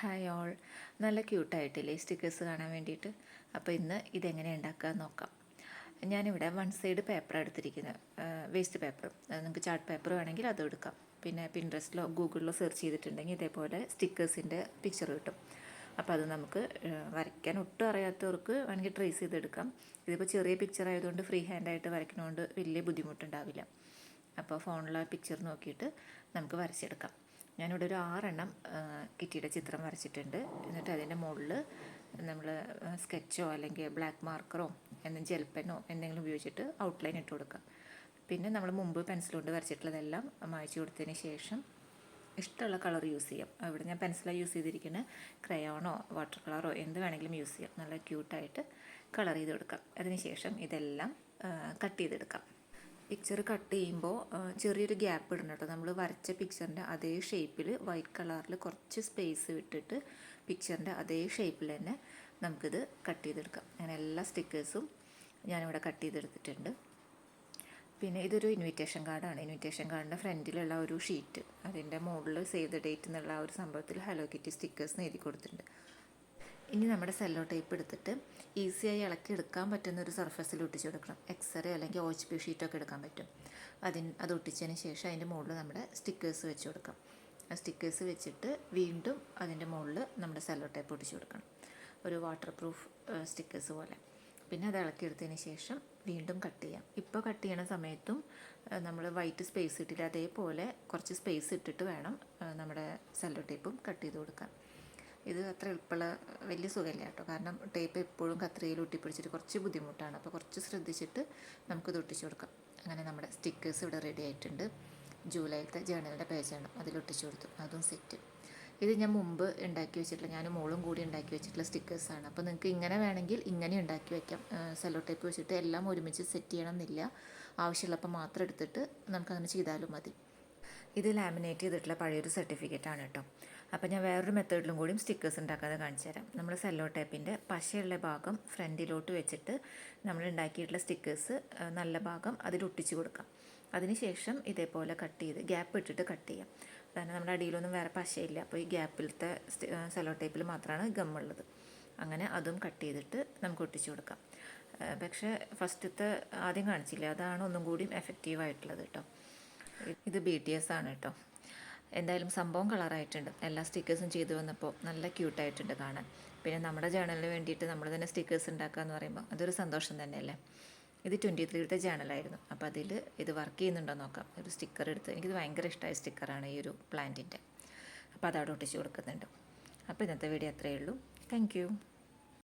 Hi all, നല്ല ക്യൂട്ടായിട്ടില്ലേ stickers കാണാൻ വേണ്ടിയിട്ട്. അപ്പോൾ ഇന്ന് ഇതെങ്ങനെ ഉണ്ടാക്കുക നോക്കാം. ഞാനിവിടെ വൺ സൈഡ് പേപ്പർ എടുത്തിരിക്കുന്നത്, വേസ്റ്റ് പേപ്പർ. നിങ്ങൾക്ക് ചാർട്ട് പേപ്പർ വേണമെങ്കിൽ അതും എടുക്കാം. പിന്നെ പിൻട്രസ്റ്റിലോ ഗൂഗിളിലോ സെർച്ച് ചെയ്തിട്ടുണ്ടെങ്കിൽ ഇതേപോലെ സ്റ്റിക്കേഴ്സിൻ്റെ പിക്ചർ കിട്ടും. അപ്പോൾ അത് നമുക്ക് വരയ്ക്കാൻ ഒട്ടും അറിയാത്തവർക്ക് വേണമെങ്കിൽ ട്രേസ് ചെയ്തെടുക്കാം. ഇതിപ്പോൾ ചെറിയ പിക്ചർ ആയതുകൊണ്ട് ഫ്രീ ഹാൻഡായിട്ട് വരയ്ക്കുന്നതുകൊണ്ട് വലിയ ബുദ്ധിമുട്ടുണ്ടാവില്ല. അപ്പോൾ ഫോണിലെ പിക്ചർ നോക്കിയിട്ട് നമുക്ക് വരച്ചെടുക്കാം. ഞാനിവിടെ ഒരു 6 കിറ്റിയുടെ ചിത്രം വരച്ചിട്ടുണ്ട്. എന്നിട്ട് അതിൻ്റെ മുകളിൽ നമ്മൾ സ്കെച്ചോ അല്ലെങ്കിൽ ബ്ലാക്ക് മാർക്കറോ ജെൽ പെന്നോ എന്തെങ്കിലും ഉപയോഗിച്ചിട്ട് ഔട്ട്ലൈൻ ഇട്ട് കൊടുക്കാം. പിന്നെ നമ്മൾ മുമ്പ് പെൻസിൽ കൊണ്ട് വരച്ചിട്ടുള്ളതെല്ലാം മായ്ച്ചു കൊടുത്തതിന് ശേഷം ഇഷ്ടമുള്ള കളർ യൂസ് ചെയ്യാം. ഇവിടെ ഞാൻ പെൻസിലാണ് യൂസ് ചെയ്തിരിക്കുന്നത്. ക്രയോണോ വാട്ടർ കളറോ എന്ത് വേണമെങ്കിലും യൂസ് ചെയ്യാം. നല്ല ക്യൂട്ടായിട്ട് കളർ ചെയ്ത് കൊടുക്കാം. അതിനുശേഷം ഇതെല്ലാം കട്ട് ചെയ്തെടുക്കാം. പിക്ചർ കട്ട് ചെയ്യുമ്പോൾ ചെറിയൊരു ഗ്യാപ്പ് ഇടണം കേട്ടോ. നമ്മൾ വരച്ച പിക്ചറിൻ്റെ അതേ ഷേപ്പിൽ വൈറ്റ് കളറിൽ കുറച്ച് സ്പേസ് വിട്ടിട്ട് പിക്ചറിൻ്റെ അതേ ഷേപ്പിൽ തന്നെ നമുക്കിത് കട്ട് ചെയ്തെടുക്കാം. അങ്ങനെ എല്ലാ സ്റ്റിക്കേഴ്സും ഞാനിവിടെ കട്ട് ചെയ്തെടുത്തിട്ടുണ്ട്. പിന്നെ ഇതൊരു ഇൻവിറ്റേഷൻ കാർഡാണ്. ഇൻവിറ്റേഷൻ കാർഡിൻ്റെ ഫ്രണ്ടിലുള്ള ഒരു ഷീറ്റ്, അതിൻ്റെ മുകളിൽ സേവ് ദ ഡേറ്റ് എന്നുള്ള ആ ഒരു സംഭവത്തിൽ ഹലോ കിറ്റി സ്റ്റിക്കേഴ്സ് എഴുതി കൊടുത്തിട്ടുണ്ട്. ഇനി നമ്മുടെ സെല്ലോ ടേപ്പ് എടുത്തിട്ട് ഈസിയായി ഇളക്കി എടുക്കാൻ പറ്റുന്ന ഒരു സർഫസിൽ ഒട്ടിച്ച് കൊടുക്കണം. എക്സ്റേ അല്ലെങ്കിൽ OHP ഷീറ്റൊക്കെ എടുക്കാൻ പറ്റും. അത് ഒട്ടിച്ചതിന് ശേഷം അതിൻ്റെ മുകളിൽ നമ്മുടെ സ്റ്റിക്കേഴ്സ് വെച്ച് കൊടുക്കാം. ആ സ്റ്റിക്കേഴ്സ് വെച്ചിട്ട് വീണ്ടും അതിൻ്റെ മുകളിൽ നമ്മുടെ സെല്ലോ ടേപ്പ് ഒട്ടിച്ച് കൊടുക്കണം, ഒരു വാട്ടർ പ്രൂഫ് സ്റ്റിക്കേഴ്സ് പോലെ. പിന്നെ അത് ഇളക്കിയെടുത്തതിന് ശേഷം വീണ്ടും കട്ട് ചെയ്യാം. ഇപ്പോൾ കട്ട് ചെയ്യണ സമയത്തും നമ്മൾ വൈറ്റ് സ്പേസ് ഇട്ടില്ല, അതേപോലെ കുറച്ച് സ്പേസ് ഇട്ടിട്ട് വേണം നമ്മുടെ സെല്ലോ ടേപ്പും കട്ട് ചെയ്ത് കൊടുക്കാൻ. ഇത് അത്ര എളുപ്പമുള്ള വലിയ സുഖമില്ല കേട്ടോ. കാരണം ടേപ്പ് എപ്പോഴും കത്രികയിൽ ഒട്ടിപ്പിടിച്ചിട്ട് കുറച്ച് ബുദ്ധിമുട്ടാണ്. അപ്പോൾ കുറച്ച് ശ്രദ്ധിച്ചിട്ട് നമുക്കിത് ഒട്ടിച്ച് കൊടുക്കാം. അങ്ങനെ നമ്മുടെ സ്റ്റിക്കേഴ്സ് ഇവിടെ റെഡി ആയിട്ടുണ്ട്. ജൂലൈയിലത്തെ ജേണലിൻ്റെ പേജാണ്, അതിലൊട്ടിച്ച് കൊടുത്തു. അതും സെറ്റ്. ഇത് ഞാൻ മുമ്പ് ഉണ്ടാക്കി വെച്ചിട്ടുള്ള, ഞാനും മോളും കൂടി ഉണ്ടാക്കി വെച്ചിട്ടുള്ള സ്റ്റിക്കേഴ്സാണ്. അപ്പോൾ നിങ്ങൾക്ക് ഇങ്ങനെ വേണമെങ്കിൽ ഇങ്ങനെ ഉണ്ടാക്കി വയ്ക്കാം. സെല്ലോ ടേപ്പ് വെച്ചിട്ട് എല്ലാം ഒരുമിച്ച് സെറ്റ് ചെയ്യണം എന്നില്ല. ആവശ്യമുള്ളപ്പോൾ മാത്രം എടുത്തിട്ട് നമുക്കങ്ങനെ ചെയ്താലും മതി. ഇത് ലാമിനേറ്റ് ചെയ്തിട്ടുള്ള പഴയൊരു സർട്ടിഫിക്കറ്റാണ് കേട്ടോ. അപ്പോൾ ഞാൻ വേറൊരു മെത്തേഡിലും കൂടിയും സ്റ്റിക്കേഴ്സ് ഉണ്ടാക്കാതെ കാണിച്ചു തരാം. നമ്മൾ സെല്ലോ ടേപ്പിൻ്റെ പശയുള്ള ഭാഗം ഫ്രണ്ടിലോട്ട് വെച്ചിട്ട് നമ്മൾ ഉണ്ടാക്കിയിട്ടുള്ള സ്റ്റിക്കേഴ്സ് നല്ല ഭാഗം അതിലൊട്ടിച്ച് കൊടുക്കാം. അതിനുശേഷം ഇതേപോലെ കട്ട് ചെയ്ത് ഗ്യാപ്പ് ഇട്ടിട്ട് കട്ട് ചെയ്യാം. കാരണം നമ്മുടെ അടിയിലൊന്നും വേറെ പശയില്ല. അപ്പോൾ ഈ ഗ്യാപ്പിലത്തെ സെല്ലോ ടേപ്പിൽ മാത്രമാണ് ഗമ്മുള്ളത്. അങ്ങനെ അതും കട്ട് ചെയ്തിട്ട് നമുക്ക് ഒട്ടിച്ച് കൊടുക്കാം. പക്ഷേ ഫസ്റ്റത്തെ ആദ്യം കാണിച്ചില്ല, അതാണ് ഒന്നും കൂടിയും എഫക്റ്റീവായിട്ടുള്ളത് കേട്ടോ. ഇത് BTS ആണ് കേട്ടോ. എന്തായാലും സംഭവം കളറായിട്ടുണ്ട്. എല്ലാ സ്റ്റിക്കേഴ്സും ചെയ്തു വന്നപ്പോൾ നല്ല ക്യൂട്ടായിട്ടുണ്ട് കാണാൻ. പിന്നെ നമ്മുടെ ജേണലിന് വേണ്ടിയിട്ട് നമ്മൾ തന്നെ സ്റ്റിക്കേഴ്സ് ഉണ്ടാക്കുക എന്ന് പറയുമ്പോൾ അതൊരു സന്തോഷം തന്നെയല്ലേ. ഇത് 23ത്തെ ജേണലായിരുന്നു. അപ്പോൾ അതിൽ ഇത് വർക്ക് ചെയ്യുന്നുണ്ടോ നോക്കാം. ഒരു സ്റ്റിക്കർ എടുത്ത്, എനിക്കിത് ഭയങ്കര ഇഷ്ടമായ സ്റ്റിക്കറാണ് ഈ ഒരു പ്ലാന്റിൻ്റെ. അപ്പോൾ അതവിടെ ഒട്ടിച്ച് കൊടുക്കുന്നുണ്ട്. അപ്പോൾ ഇന്നത്തെ വീഡിയോ അത്രയേ ഉള്ളൂ. താങ്ക്